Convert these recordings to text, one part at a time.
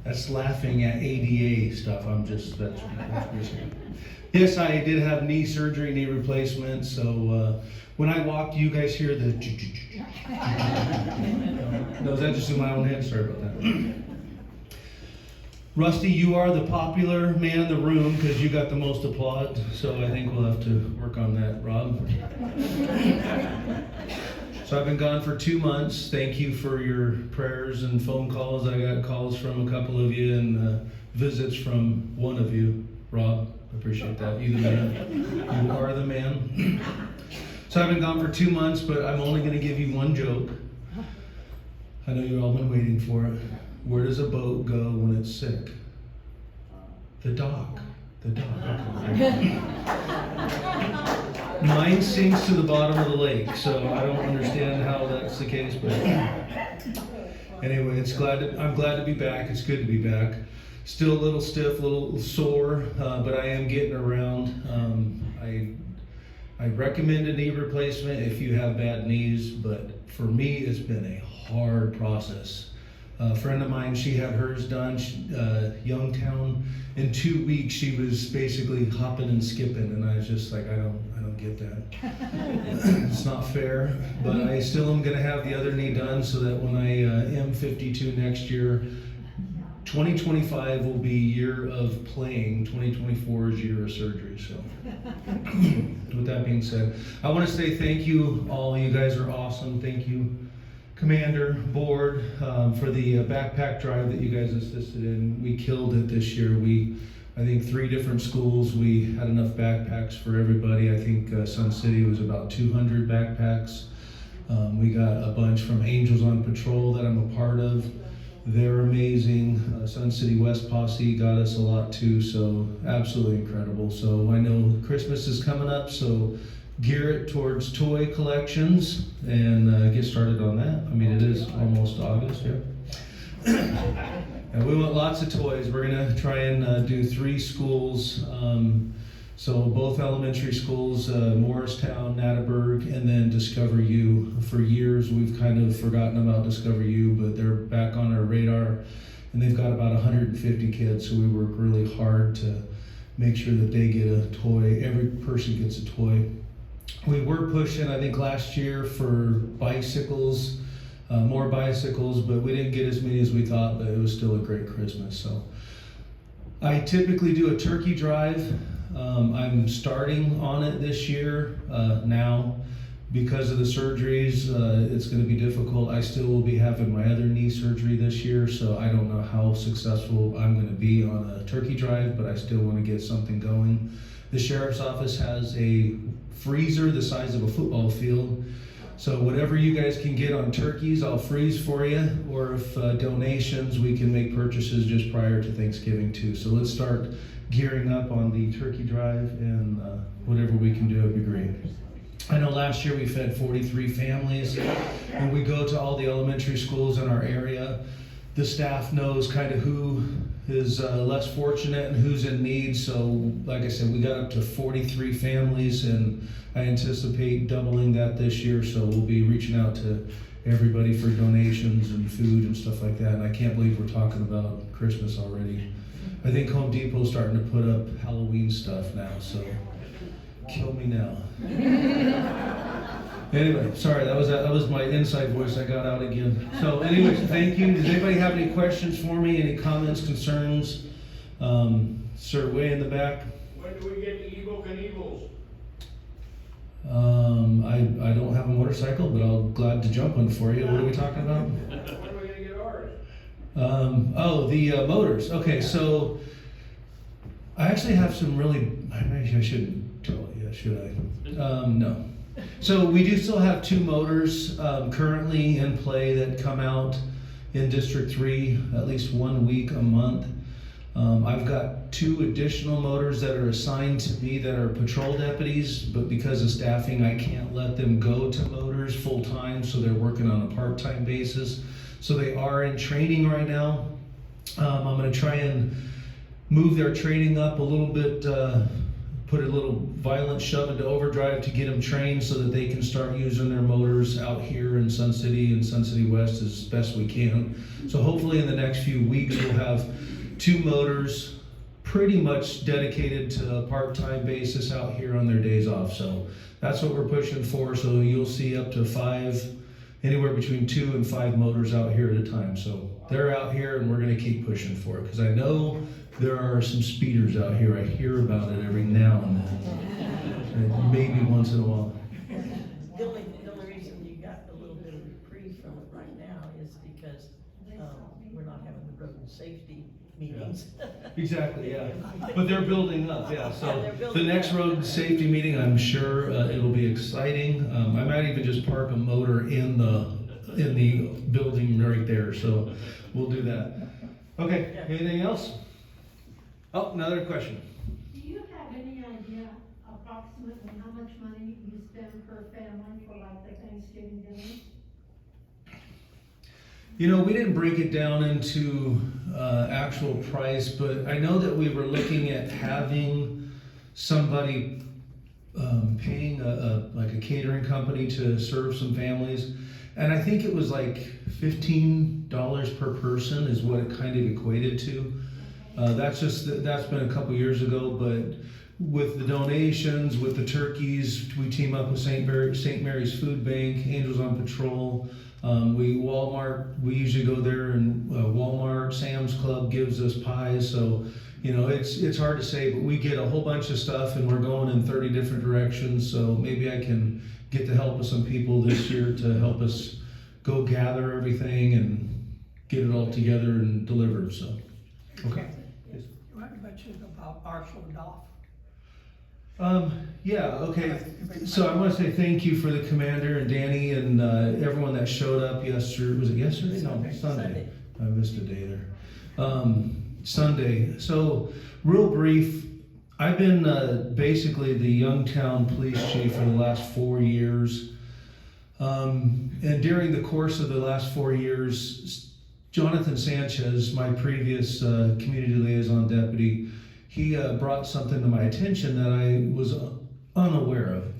That's laughing at ADA stuff. That's yes, I did have knee surgery, knee replacement. So when I walked, you guys hear the. No, is that just in my own head? Sorry about that. Rusty, you are the popular man in the room because you got the most applause. So I think we'll have to work on that, Rob. So I've been gone for 2 months. Thank you for your prayers and phone calls. I got calls from a couple of you and visits from one of you, Rob. Appreciate that. You the man. You are the man. So I've been gone for 2 months, but I'm only going to give you one joke. I know you've all been waiting for it. Where does a boat go when it's sick? The dock. The dock. Okay. Mine sinks to the bottom of the lake, so I don't understand how that's the case. But anyway, I'm glad to be back. It's good to be back. Still a little stiff, a little sore, but I am getting around. I recommend a knee replacement if you have bad knees, but for me, it's been a hard process. A friend of mine, she had hers done, Youngtown. In 2 weeks, she was basically hopping and skipping, and I was just like, I don't get that. It's not fair, but I still am going to have the other knee done so that when I am 52 next year, 2025 will be year of playing, 2024 is year of surgery. So with that being said, I want to say thank you all. You guys are awesome. Thank you, Commander, Board, for the backpack drive that you guys assisted in. We killed it this year. I think 3 different schools, we had enough backpacks for everybody. I think Sun City was about 200 backpacks. We got a bunch from Angels on Patrol that I'm a part of. They're amazing. Sun City West Posse got us a lot too, so absolutely incredible. So I know Christmas is coming up, so gear it towards toy collections and get started on that. I mean, it is almost August, yeah. And we want lots of toys. We're gonna try and do 3 schools. So both elementary schools, Morristown, Natterburg, and then Discover U. For years, we've kind of forgotten about Discover U, but they're back on our radar, and they've got about 150 kids, so we work really hard to make sure that they get a toy. Every person gets a toy. We were pushing, I think last year, for bicycles, more bicycles, but we didn't get as many as we thought, but it was still a great Christmas. So I typically do a turkey drive. I'm starting on it this year now. Because of the surgeries, it's going to be difficult. I still will be having my other knee surgery this year, so I don't know how successful I'm going to be on a turkey drive, but I still want to get something going. The sheriff's office has a freezer the size of a football field. So whatever you guys can get on turkeys, I'll freeze for you. Or if donations, we can make purchases just prior to Thanksgiving too. So let's start gearing up on the turkey drive, and whatever we can do would be great. I know last year we fed 43 families, and we go to all the elementary schools in our area. The staff knows kind of who is less fortunate and who's in need. So like I said, we got up to 43 families, and I anticipate doubling that this year. So we'll be reaching out to everybody for donations and food and stuff like that. And I can't believe we're talking about Christmas already. I think Home Depot's starting to put up Halloween stuff now, so kill me now. Anyway, sorry, that was my inside voice. I got out again. So anyways, thank you. Does anybody have any questions for me? Any comments, concerns? Sir, way in the back. When do we get the Evel Knievel's? I don't have a motorcycle, but I'll glad to jump one for you. What are we talking about? When are we going to get ours? The motors. Okay, so I actually have some really, maybe I shouldn't tell it yet, should I? No. So we do still have 2 motors currently in play that come out in District 3 at least 1 week a month. I've got 2 additional motors that are assigned to me that are patrol deputies, but because of staffing, I can't let them go to motors full time, so they're working on a part-time basis. So they are in training right now. I'm going to try and move their training up a little bit, put a little violent shove into overdrive to get them trained so that they can start using their motors out here in Sun City and Sun City West as best we can. So hopefully in the next few weeks we'll have 2 motors pretty much dedicated to a part-time basis out here on their days off. So that's what we're pushing for. So you'll see up to 5, anywhere between 2 and 5 motors out here at a time. So they're out here and we're gonna keep pushing for it because I know there are some speeders out here. I hear about it every now and then, and maybe once in a while. The only reason you got a little bit of reprieve from it right now is because, we're not having the road and safety meetings. Exactly, yeah. But they're building up, yeah. Yeah, So they're the building next up. road safety meeting, I'm sure it'll be exciting. I might even just park a motor in the building right there. So we'll do that. Okay, Yeah. anything else? Oh, another question. Do you have any idea approximately how much money you spend per family for like the Thanksgiving dinners? You know, we didn't break it down into actual price, but I know that we were looking at having somebody paying like a catering company to serve some families, and I think it was like $15 per person is what it kind of equated to. That's been a couple years ago, but with the donations, with the turkeys, we team up with St. Mary's Food Bank, Angels on Patrol. We usually go there, and Walmart, Sam's Club gives us pies. So, you know, it's hard to say, but we get a whole bunch of stuff, and we're going in 30 different directions. So maybe I can get the help of some people this year to help us go gather everything and get it all together and delivered. So, okay. You want to mention about Marshall and Dolph? Yeah, okay. So I want to say thank you for the commander and Danny and everyone that showed up yesterday. Was it yesterday? No, Sunday. I missed a day there. Sunday. So real brief, I've been basically the Youngtown police chief for the last 4 years. And during the course of the last 4 years, Jonathan Sanchez, my previous community liaison deputy, he brought something to my attention that I was unaware of.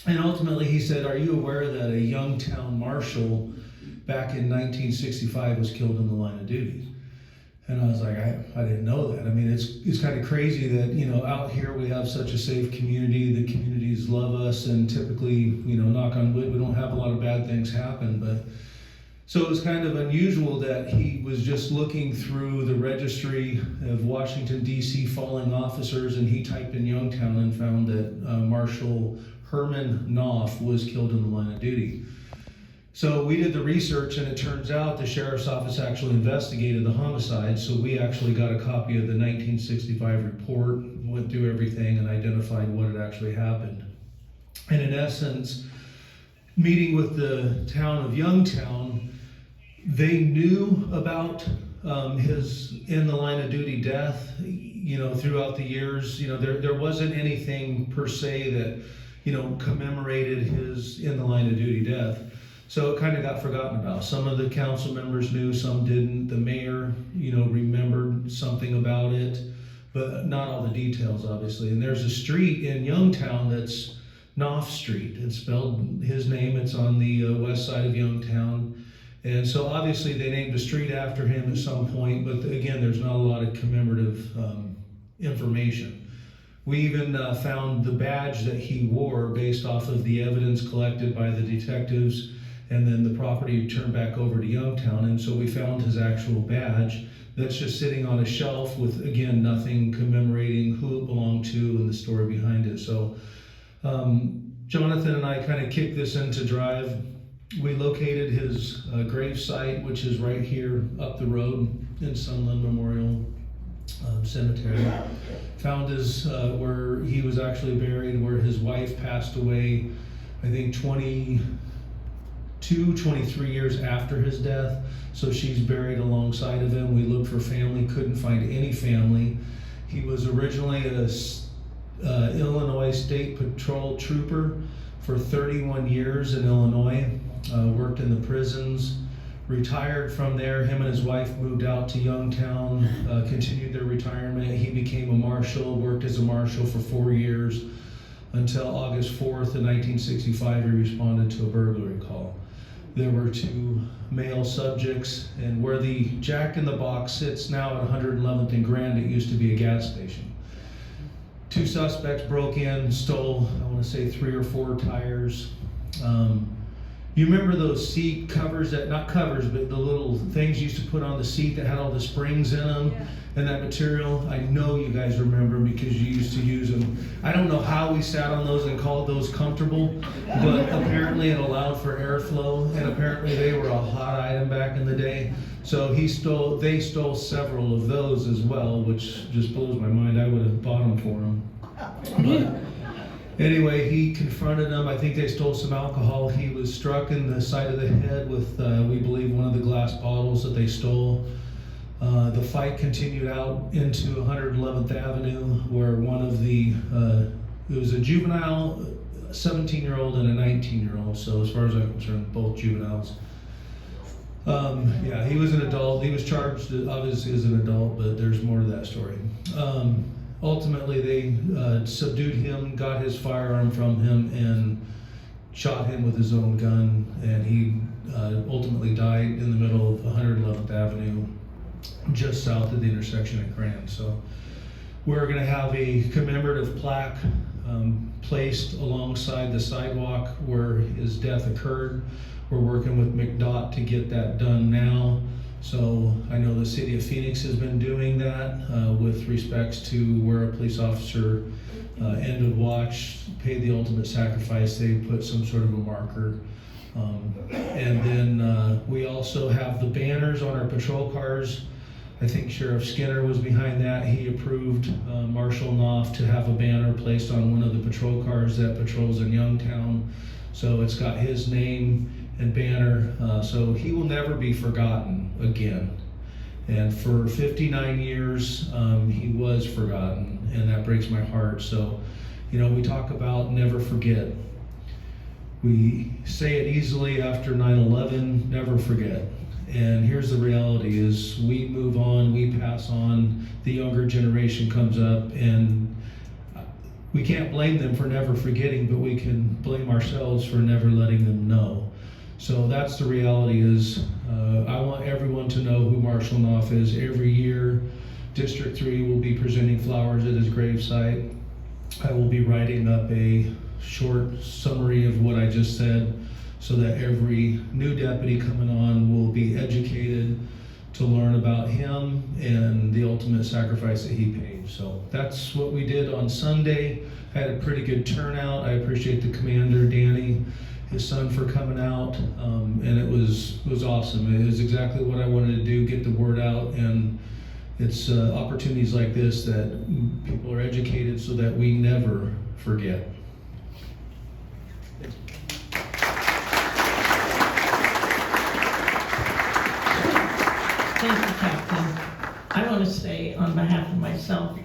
And ultimately he said, "Are you aware that a Youngtown marshal back in 1965 was killed in the line of duty?" And I was like, I didn't know that. I mean, it's kind of crazy that, you know, out here we have such a safe community. The communities love us, and typically, you know, knock on wood, we don't have a lot of bad things happen. But so it was kind of unusual that he was just looking through the registry of Washington, D.C. falling officers, and he typed in Youngtown and found that Marshal Herman Knopf was killed in the line of duty. So we did the research, and it turns out the sheriff's office actually investigated the homicide. So we actually got a copy of the 1965 report, went through everything, and identified what had actually happened. And in essence, meeting with the town of Youngtown, they knew about his in the line of duty death, you know, throughout the years. You know, there wasn't anything per se that, you know, commemorated his in the line of duty death. So it kind of got forgotten about. Some of the council members knew, some didn't. The mayor, you know, remembered something about it, but not all the details, obviously. And there's a street in Youngtown that's Knopf Street. It's spelled his name. It's on the west side of Youngtown. And so obviously they named a street after him at some point, but again, there's not a lot of commemorative information. We even found the badge that he wore based off of the evidence collected by the detectives, and then the property turned back over to Youngtown. And so we found his actual badge that's just sitting on a shelf with, again, nothing commemorating who it belonged to and the story behind it. So Jonathan and I kind of kicked this into drive. We located his grave site, which is right here up the road in Sunland Memorial Cemetery. Found his where he was actually buried, where his wife passed away, I think 23 years after his death. So she's buried alongside of him. We looked for family, couldn't find any family. He was originally a Illinois State Patrol trooper for 31 years in Illinois. Worked in the prisons, retired from there. Him and his wife moved out to Youngtown, continued their retirement. He became a marshal, worked as a marshal for 4 years until August 4th of 1965, he responded to a burglary call. There were 2 male subjects, and where the Jack in the Box sits now at 111th and Grand, it used to be a gas station. 2 suspects broke in, stole, I want to say 3 or 4 tires. You remember those seat covers that, not covers, but the little things you used to put on the seat that had all the springs in them and that material? I know you guys remember because you used to use them. I don't know how we sat on those and called those comfortable, but apparently it allowed for airflow, and apparently they were a hot item back in the day. So they stole several of those as well, which just blows my mind. I would have bought them for them. But anyway, he confronted them. I think they stole some alcohol. He was struck in the side of the head with, we believe, one of the glass bottles that they stole. The fight continued out into 111th Avenue, where one of the, it was a juvenile, 17-year-old and a 19-year-old. So as far as I'm concerned, both juveniles. Yeah, he was an adult. He was charged obviously as an adult, but there's more to that story. Ultimately, they subdued him, got his firearm from him, and shot him with his own gun, and he ultimately died in the middle of 111th Avenue, just south of the intersection at Grand. So we're going to have a commemorative plaque placed alongside the sidewalk where his death occurred. We're working with McDOT to get that done now. So I know the city of Phoenix has been doing that with respects to where a police officer ended watch, paid the ultimate sacrifice. They put some sort of a marker. And then we also have the banners on our patrol cars. I think Sheriff Skinner was behind that. He approved Marshal Knopf to have a banner placed on one of the patrol cars that patrols in Youngtown. So it's got his name and banner, so he will never be forgotten again. And for 59 years, he was forgotten, and that breaks my heart. So, you know, we talk about never forget. We say it easily after 9/11, never forget. And here's the reality is we move on, we pass on, the younger generation comes up, and we can't blame them for never forgetting, but we can blame ourselves for never letting them know. So that's the reality is, I want everyone to know who Marshal Knopf is. Every year, District 3 will be presenting flowers at his gravesite. I will be writing up a short summary of what I just said so that every new deputy coming on will be educated to learn about him and the ultimate sacrifice that he paid. So that's what we did on Sunday. I had a pretty good turnout. I appreciate the commander, Danny, his son, for coming out, and it was awesome. It was exactly what I wanted to do, get the word out, and it's opportunities like this that people are educated so that we never forget. Thank you, Captain. I want to say on behalf of myself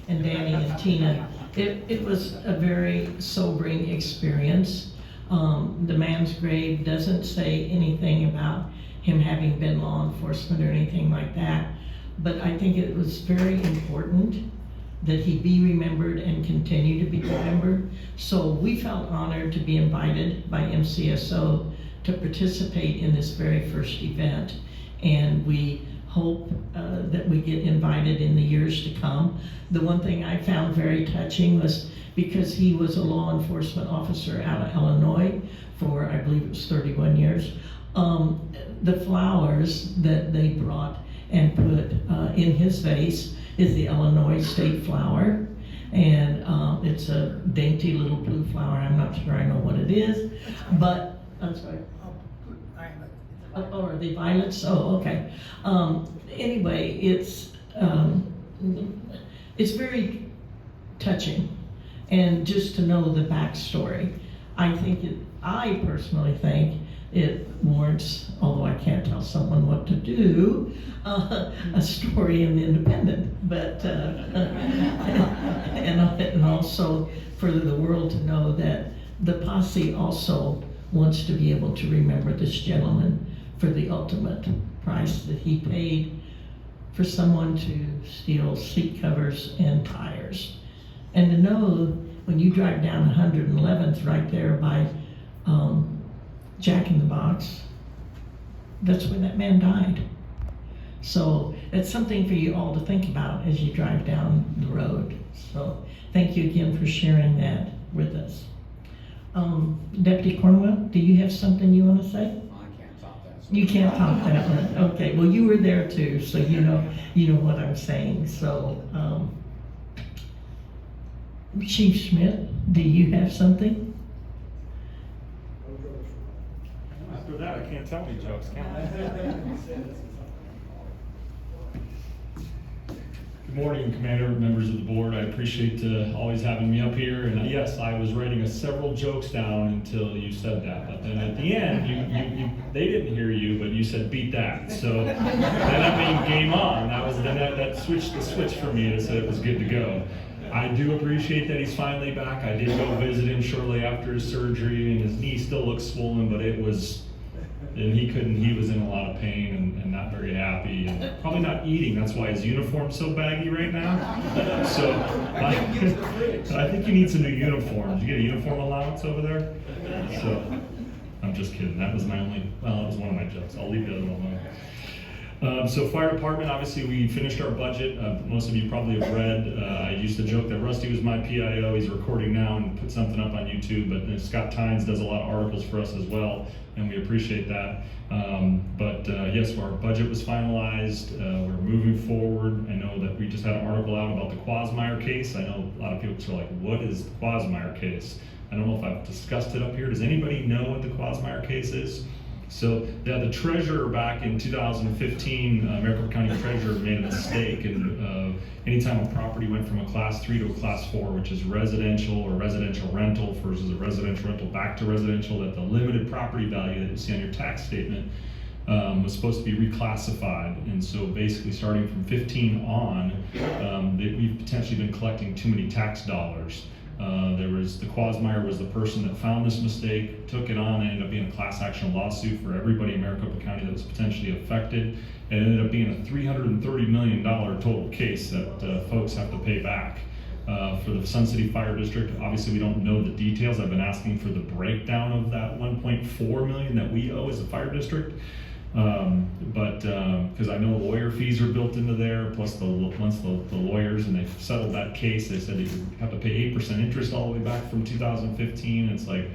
and Danny and Tina, it was a very sobering experience. The man's grave doesn't say anything about him having been law enforcement or anything like that, but I think it was very important that he be remembered and continue to be remembered. So we felt honored to be invited by MCSO to participate in this very first event, and we hope that we get invited in the years to come. The one thing I found very touching was because he was a law enforcement officer out of Illinois for, I believe it was 31 years, the flowers that they brought and put in his vase is the Illinois state flower. And it's a dainty little blue flower. I'm not sure I know what it is, but I'm sorry. Or the violets? Oh, okay. Anyway, it's very touching, and just to know the backstory, I personally think it warrants, although I can't tell someone what to do, a story in the Independent, but and also for the world to know that the posse also wants to be able to remember this gentleman for the ultimate price that he paid for someone to steal seat covers and tires. And to know when you drive down 111th right there by Jack in the Box, that's where that man died. So it's something for you all to think about as you drive down the road. So thank you again for sharing that with us. Deputy Cornwell, do you have something you want to say? I can't top that. You can't top that one. Okay, well, you were there too, so you know what I'm saying. So, Chief Schmidt, do you have something? After that, I can't tell any jokes, can I? Good morning, Commander, members of the board. I appreciate always having me up here. And yes, I was writing several jokes down until you said that. But then at the end, they didn't hear you, but you said beat that. So then I mean game on. That switched the switch for me and said it was good to go. I do appreciate that he's finally back. I did go visit him shortly after his surgery, and his knee still looks swollen, but he was in a lot of pain and not very happy, and probably not eating. That's why his uniform's so baggy right now. So I think you need some new uniforms. You get a uniform allowance over there? So I'm just kidding. That was one of my jokes. I'll leave the other one alone. So fire department, obviously we finished our budget. Most of you probably have read. I used to joke that Rusty was my PIO. He's recording now and put something up on YouTube, but Scott Tynes does a lot of articles for us as well, and we appreciate that. Yes, our budget was finalized. We're moving forward. I know that we just had an article out about the Quasmeyer case. I know a lot of people are like, what is the Quasmeyer case? I don't know if I've discussed it up here. Does anybody know what the Quasmeyer case is? So the treasurer back in 2015, Maricopa County treasurer made a mistake, and anytime a property went from a class 3 to a class 4, which is residential or residential rental versus a residential rental back to residential, that the limited property value that you see on your tax statement was supposed to be reclassified. And so basically starting from 15 on, we've potentially been collecting too many tax dollars. The Quasmeyer was the person that found this mistake, took it on, and ended up being a class action lawsuit for everybody in Maricopa County that was potentially affected. It ended up being a $330 million total case that folks have to pay back. For the Sun City Fire District, obviously we don't know the details. I've been asking for the breakdown of that $1.4 million that we owe as a fire district. Because I know lawyer fees are built into there, plus once the lawyers, and they've settled that case, they said you have to pay 8% interest all the way back from 2015. It's like,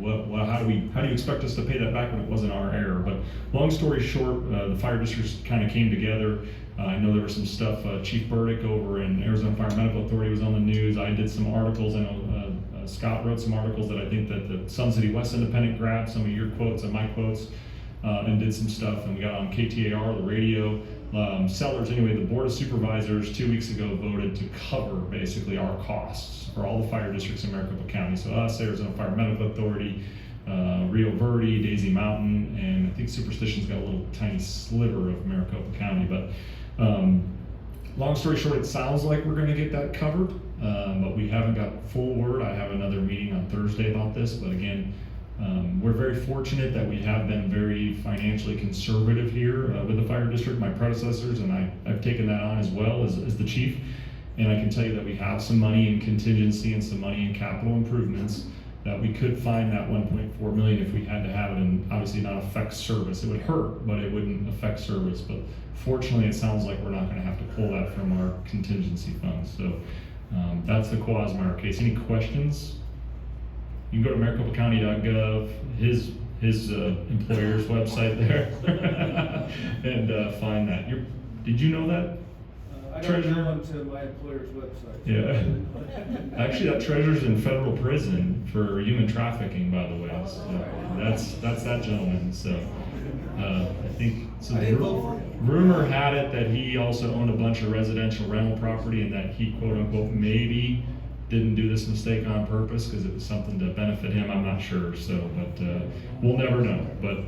how do you expect us to pay that back when it wasn't our error? But long story short, the fire districts kind of came together. I know there was some stuff. Chief Burdick over in Arizona Fire Medical Authority was on the news. I did some articles. I know Scott wrote some articles that I think that the Sun City West Independent grabbed some of your quotes and my quotes. And did some stuff, and we got on KTAR, the radio. Sellers, anyway, the Board of Supervisors 2 weeks ago voted to cover basically our costs for all the fire districts in Maricopa County. So us, Arizona Fire Medical Authority, Rio Verde, Daisy Mountain, and I think Superstition's got a little tiny sliver of Maricopa County. But long story short, it sounds like we're gonna get that covered, but we haven't got full word. I have another meeting on Thursday about this, but again, we're very fortunate that we have been very financially conservative here with the fire district, my predecessors, and I've taken that on as well as the chief. And I can tell you that we have some money in contingency and some money in capital improvements that we could find that 1.4 million if we had to have it, and obviously not affect service. It would hurt, but it wouldn't affect service. But fortunately, it sounds like we're not going to have to pull that from our contingency funds. So that's the Quasmeyer case. Any questions? You can go to maricopacounty.gov, his employer's website there, and find that. Did you know that? I Treasurer? don't go onto my employer's website. Yeah. Actually, that treasurer's in federal prison for human trafficking, by the way. So that's that gentleman. So I think so. I didn't vote for him. Rumor had it that he also owned a bunch of residential rental property, and that he quote unquote maybe didn't do this mistake on purpose because it was something to benefit him. I'm not sure. So, but we'll never know. But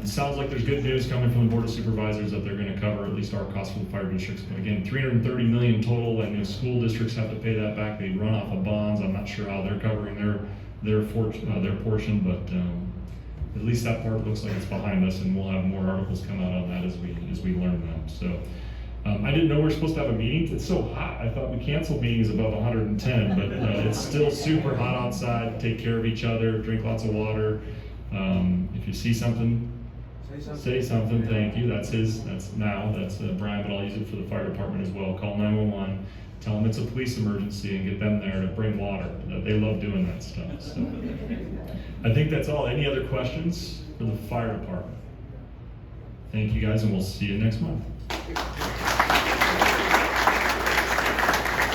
it sounds like there's good news coming from the Board of Supervisors that they're going to cover at least our costs for the fire districts. But again, $330 million total, and the school districts have to pay that back. They run off of bonds. I'm not sure how they're covering their portion, but at least that part looks like it's behind us, and we'll have more articles come out on that as we learn them. So I didn't know we were supposed to have a meeting. It's so hot. I thought we canceled meetings above 110, but it's still super hot outside. Take care of each other. Drink lots of water. If you see something, say something. Thank you. That's Brian, but I'll use it for the fire department as well. Call 911. Tell them it's a police emergency and get them there to bring water. They love doing that stuff. So I think that's all. Any other questions for the fire department? Thank you guys, and we'll see you next month.